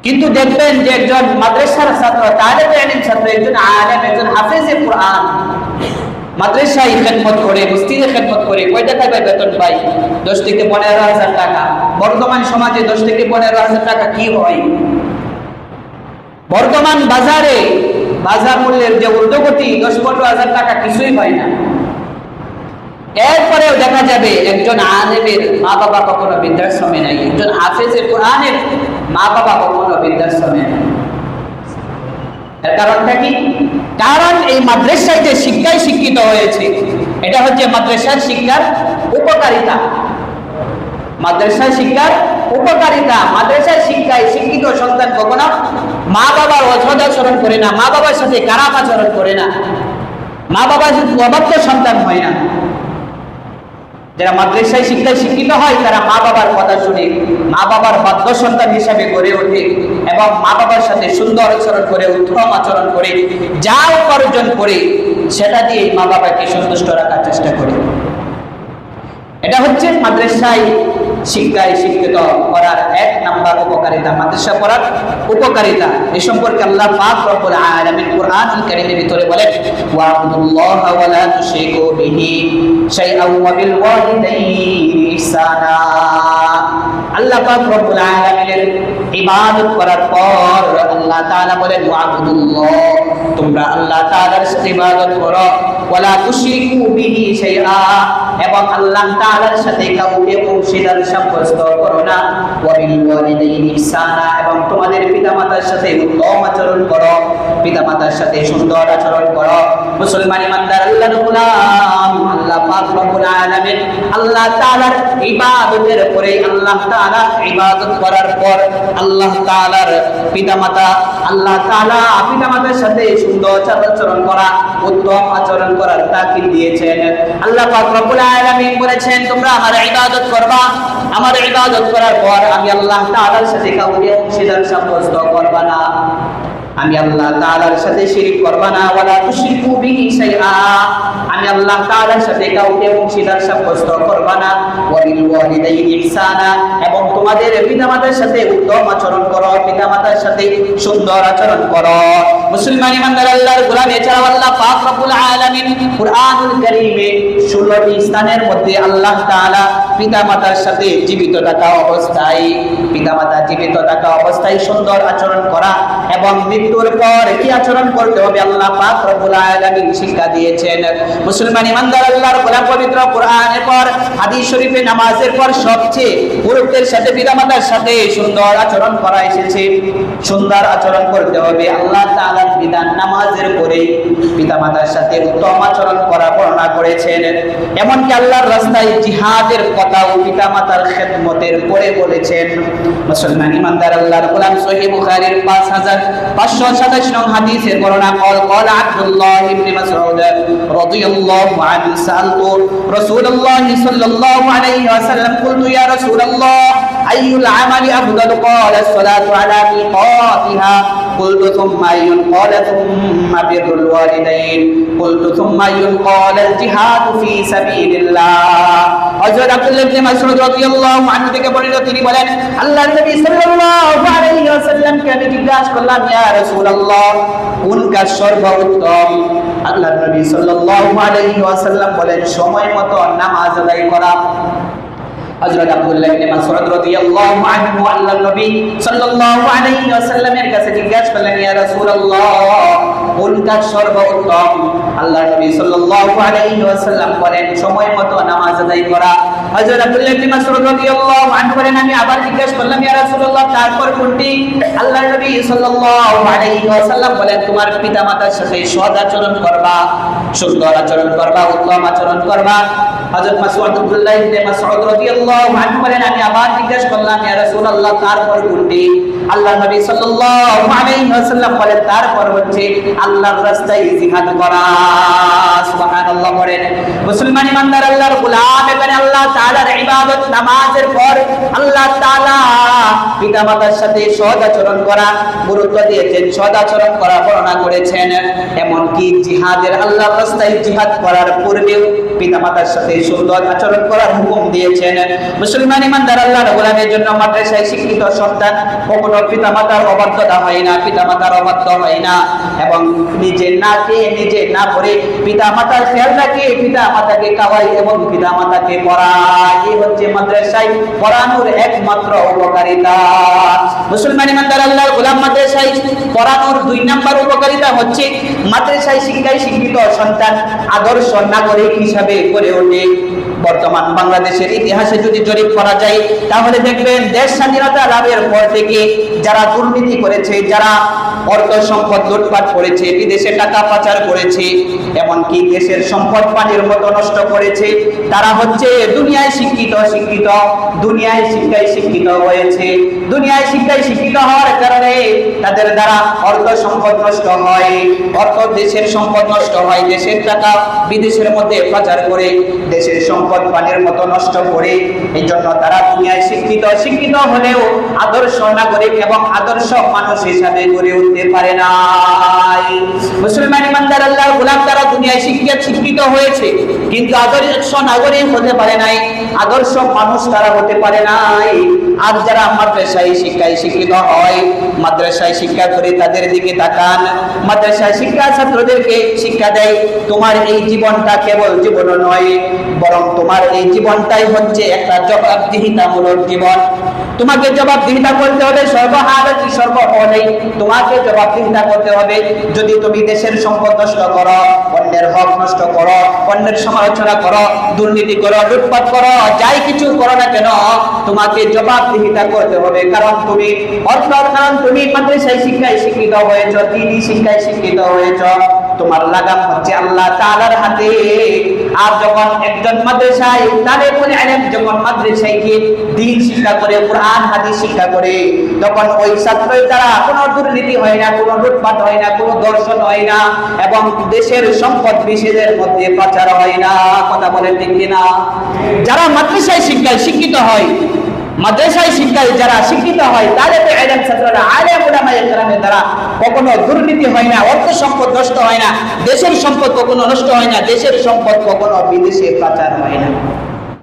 কিন্তু দেখবেন যে একজন মাদ্রাসার ছাত্র, তালিবে ইলম ছাত্র, একজন আলেম, একজন হাফেজে কোরআন মাদ্রাসায় খেদমত করে, মসজিদে খেদমত করে, কয় টাকা পায় বেতন পায়? 10 থেকে 15,000 টাকা। বর্তমান সমাজে 10 থেকে 15,000 টাকা কি হয়? বর্তমান বাজারে বাজার মূল্যের যে ঊর্ধ্বগতি, 10-15,000 টাকা কিছুই হয় না। এরপরেও দেখা যাবে একজন আলেমের মা বাবা কখনো বৃদ্ধাশ্রমে নাই, একজন হাফেজের কোরআনের মা বাবা কখনো বৃদ্ধাশ্রমে নাই। এর কারণটা কি? কারণ এই মাদ্রাসায় যে শিক্ষায় শিক্ষিত হয়েছে, এটা হচ্ছে মাদ্রাসার শিক্ষার উপকারিতা। মাদ্রাসার শিক্ষার উপকারিতা, মাদ্রাসার শিক্ষায় শিক্ষিত সন্তান কখনো মা বাবার অসদাচরণ করে না, মা বাবার সাথে খারাপ আচরণ করে না, মা বাবার অবাধ্য সন্তান হয় না। যারা মাদ্রাসায় শিক্ষায় শিক্ষিত হয় তারা মা বাবার কথা শুনে মা বাবার বাধ্য সন্তান হিসাবে গড়ে ওঠে এবং মা বাবার সাথে সুন্দর আচরণ করে, উত্তম আচরণ করে, যা উপার্জন করে সেটা দিয়ে মা বাবাকে সন্তুষ্ট রাখার চেষ্টা করে। এটা হচ্ছে মাদ্রাসায় শিক্ষায় শিক্ষিত করার 1 নাম্বার উপকারিতা, মাদ্রাসা পড়ার উপকারিতা। এই সম্পর্কে আল্লাহ পাক রব্বুল আলামিন কুরআনুল কারীমের ভিতরে বলেন, ওয়া'বুদুল্লাহা ওয়া লা তুশরিকু বিহি শাইআন ওয়া বিল ওয়ালিদাইনি ইহসানা। আল্লাহ পাক রব্বুল আলামিনের ইবাদত করার পর আল্লাহ তাআলা বলেন, ওয়া'বুদুল্লাহ, তোমরা আল্লাহ তাআলার সাথে ইবাদত করো, ওয়া লা তুশরিকু বিহি শাইআ, এবং আল্লাহ তাআলার সাথে কাউকে অংশীদার সাব্যস্ত করো না, ওয়া বিল ওয়ালিদাইনি ইহসানা, এবং তোমাদের পিতামাতার সাথে উত্তম আচরণ করো, পিতামাতার সাথে সুন্দর আচরণ করো। মুসলমান ইমানদার আল্লাহর গোলাম, আল্লাহ পাক রব্বুল আলামিন আল্লাহ তাআলার ইবাদতের পরে, আল্লাহ তাআলা ইবাদত করার পর আল্লাহ তাআলার পিতামাতা, আল্লাহ তাআলা পিতামাতার সাথে সুন্দর আচরণ করা, উত্তম আচরণ করার তাকিদ দিয়েছেন। আল্লাহ পাক রব্বুল আলামিন বলেছেন, তোমরা আমার ইবাদত করবা, আমার ইবাদত করার পর আমি আল্লাহ তাআলার সাথে কাউকে অংশীদার সাব্যস্ত করবা না, আমি আল্লাহ তাআলার সাথে শিরক করবা না, ওয়ালা তুশরিকু বিহি শাইআ, আমি আল্লাহ তাআলার সাথে কাউকে অংশীদার সাব্যস্ত করবা না, ওয়া বিল ওয়ালিদাইনি ইহসানা, এবং তোমাদের পিতামাতার সাথে উত্তম আচরণ করো, পিতামাতার সাথে সুন্দর আচরণ করো। মুসলমান ইমানদার আল্লাহর গোলাম, এছাড়াও আল্লাহ পাক রব্বুল আলামিন কুরআনুল কারীমে 16টি স্থানের মধ্যে আল্লাহ তাআলা পিতামাতার সাথে জীবিত থাকা অবস্থায়, পিতামাতা জীবিত থাকা অবস্থায় সুন্দর আচরণ করা এবং মৃত্যুর পর কি আচরণ করতে হবে আল্লাহ পাক রব্বুল আলামিন শিক্ষা দিয়েছেন। মুসলমান ইমানদার আল্লাহর গোলাম, পবিত্র কোরআনের পর, হাদিস শরীফে, নামাজের পর সবচেয়ে গুরুত্বের সাথে পিতামাতার সাথে সুন্দর আচরণ করা এসেছে। সুন্দর আচরণ করতে হবে, আল্লাহ তাআলার বিধান নামাজের পরে পিতামাতার সাথে উত্তম আচরণ করা বর্ণনা করেছেন। এমনকি আল্লাহর রাস্তায় জিহাদের কথাও পিতামাতার খেদমতের পরে বলেছেন। মুসলমান ইমানদার আল্লাহর গোলাম, সহিহ বুখারীর 5527 নং হাদিসের বর্ণনা, قال عبد الله بن مسعود رضي الله عنه سألت رسول الله صلى الله عليه وسلم قلت يا رسول الله أي العمل أفضل؟ قال الصلاة على ميقاتها قلت ثم أي؟ قال ثم بر الوالدين قلت ثم أي؟ قال الجهاد في سبيل الله। হযরত আব্দুল্লাহ ইবনে মাসউদ রাদিয়াল্লাহু আনহু থেকে বর্ণিত, তিনি বলেন, আল্লাহর নবী সাল্লাল্লাহু আলাইহি ওয়াসাল্লামকে আমি জিজ্ঞাসা করলাম, ইয়া রাসূলুল্লাহ, কোন কাজ সর্বোত্তম? আল্লাহর নবী সাল্লাল্লাহু আলাইহি ওয়াসাল্লাম বলেন, সময় মতো নামাজ আদায় করা। হযরত আব্দুল্লাহ ইবনে মাসউদ রাদিয়াল্লাহু আনহু আল্লাহর নবী সাল্লাল্লাহু আলাইহি ওয়াসাল্লামের কাছে জিজ্ঞাসা করলেন, ইয়া রাসূলুল্লাহ, কোন কাজ সর্বোত্তম? আল্লাহর নবী সাল্লাল্লাহু আলাইহি ওয়াসাল্লাম বলেন, সময় মতো নামাজ আদায় করা। হযরত আব্দুল্লাহ ইবনে মাসউদ রাদিয়াল্লাহু আনহু বলেন, আমি আবার জিজ্ঞাসা করলাম, ইয়া রাসূলুল্লাহ, তারপর কোনটি? আল্লাহর নবী সাল্লাল্লাহু আলাইহি ওয়াসাল্লাম বলেন, তোমার পিতামাতার সাথে সৎ আচরণ করবা, সুন্দর আচরণ করবা, উত্তম আচরণ করবা। হযরত আব্দুল্লাহ ইবনে মাসউদ রাদিয়াল্লাহু আনহু বলেন, আমি আবার জিজ্ঞাসা করলাম, ইয়া রাসূলুল্লাহ, তারপর কোনটি? আল্লাহর নবী সাল্লাল্লাহু আলাইহি ওয়াসাল্লাম বলেন, তারপর হচ্ছে আল্লাহর রাস্তায় জিহাদ করা। সুবহানাল্লাহ বলেন। মুসলমান ইমানদার আল্লাহর গোলাম, এখানে আল্লাহ তাআলার ইবাদত নামাজের পর আল্লাহ তাআলা পিতামাতার সাথে সৎ আচরণ করা গুরুত্ব দিয়েছেন, সৎ আচরণ করা বর্ণনা করেছেন। এমনকি জিহাদের আল্লাহর রাস্তায় জিহাদ করার পূর্বেও পিতামাতার সাথে সুন্দর আচরণ করার হুকুম দিয়েছেন। মুসলমান ইমানদার আল্লাহর গোলামের জন্য মাদ্রাসায় শিক্ষিত সন্তান কখনো পিতামাতার অবাধ্যতা হয় না, পিতামাতার অবাধ্য হয় না, এবং নিজে না খেয়ে নিজে না পড়ে পিতামাতার খেয়াল রাখে, পিতামাতাকে খাওয়ায় এবং পিতামাতাকে পড়ায়। এই হচ্ছে মাদ্রাসায় পড়ানোর একমাত্র উপকারিতা। মুসলমান ইমানদার আল্লাহর গোলাম, মাদ্রাসায় পড়ানোর 2 নম্বর উপকারিতা হচ্ছে মাদ্রাসায় শিক্ষায় শিক্ষিত সন্তান আদর্শ নাগরিক হিসাবে গড়ে ওঠে। বর্তমান বাংলাদেশের ইতিহাসে যদি জরিপ করা যায় তাহলে দেখবেন দেশ স্বাধীনতা লাভের পর থেকে যারা দুর্নীতি করেছে, যারা অর্থ সম্পদ লুটপাট করেছে, বিদেশে টাকা পাচার করেছে, এমনকি দেশের সম্পদ পানির মতো নষ্ট করেছে, তারা হচ্ছে দুনিয়ায় শিক্ষিত, দুনিয়ায় শিক্ষায় শিক্ষিত হয়েছে। দুনিয়ায় শিক্ষায় শিক্ষিত হওয়ার কারণে তাদের দ্বারা অর্থ সম্পদ নষ্ট হয়, দেশের সম্পদ নষ্ট হয়, দেশের টাকা বিদেশের মধ্যে পাচার করে দেশের সম্পদ পানির মতো নষ্ট করে। এই জন্য তারা দুনিয়ায় শিক্ষিত হলেও আদর্শ নাগরিক এবং আদর্শ মানুষ হিসাবে গড়ে উঠতে পারে নাই। মুসলমান ইমানদার আল্লাহর গোলাম, তারা দুনিয়ায় শিক্ষিত হয়েছে কিন্তু আদর্শ নাগরিক হতে পারে নাই, আদর্শ মানুষ তারা হতে পারে নাই। আর যারা মাদ্রাসায় শিক্ষায় শিক্ষিত হয়, মাদ্রাসায় শিক্ষা করে তাদের দিকে তাকান, মাদ্রাসায় শিক্ষা ছাত্রদেরকে শিক্ষা দেয় তোমার এই জীবনটা কেবল জীবন নয়, বরং তোমার এই জীবনটাই হচ্ছে একটা জবাবদিহিতামূলক জীবন। তোমাকে জবাবদিহিতা করতে হবে সর্বহালাতে সর্বপদেই, তোমাকে জবাবদিহিতা করতে হবে। যদি তুমি দেশের সম্পদ নষ্ট করো, অন্যের হক নষ্ট করো, অন্যের সমালোচনা করো, দুর্নীতি করো, লুটপাট করো, যাই কিছু করো না কেন, তোমাকে জবাবদিহিতা করতে হবে। কারণ তুমি মাদ্রাসায় শিক্ষায় শিক্ষিত হয়েছ, দ্বীনি শিক্ষায় শিক্ষিত হয়েছ, তোমার লাগাম হচ্ছে আল্লাহ তাআলার হাতে। আর যখন একজন মাদ্রাসায় তালেবুল ইলম যখন মাদ্রাসায় গিয়ে দ্বীন শিক্ষা করে, কোরআন হাদিস শিক্ষা করে, তখন ওই ছাত্রের দ্বারা কোনো দুর্নীতি হয় না, কোনো লুটপাট হয় না, কোনো দর্শন হয় না, এবং দেশের সম্পদ বিশেষের মধ্যে পাচার হয় না। কথা বলেন ঠিক কিনা? যারা মাদ্রাসায় শিক্ষায় শিক্ষিত হয়, মাদ্রাসায় শিক্ষায় যারা শিক্ষিত হয়, তালেবে ইলম ছাত্ররা, আলেম উলামায়ে কেরামের দ্বারা কখনো দুর্নীতি হয় না, অর্থ সম্পদ নষ্ট হয় না, দেশের সম্পদ কখনো নষ্ট হয় না, দেশের সম্পদ কখনো বিদেশে পাচার হয় না।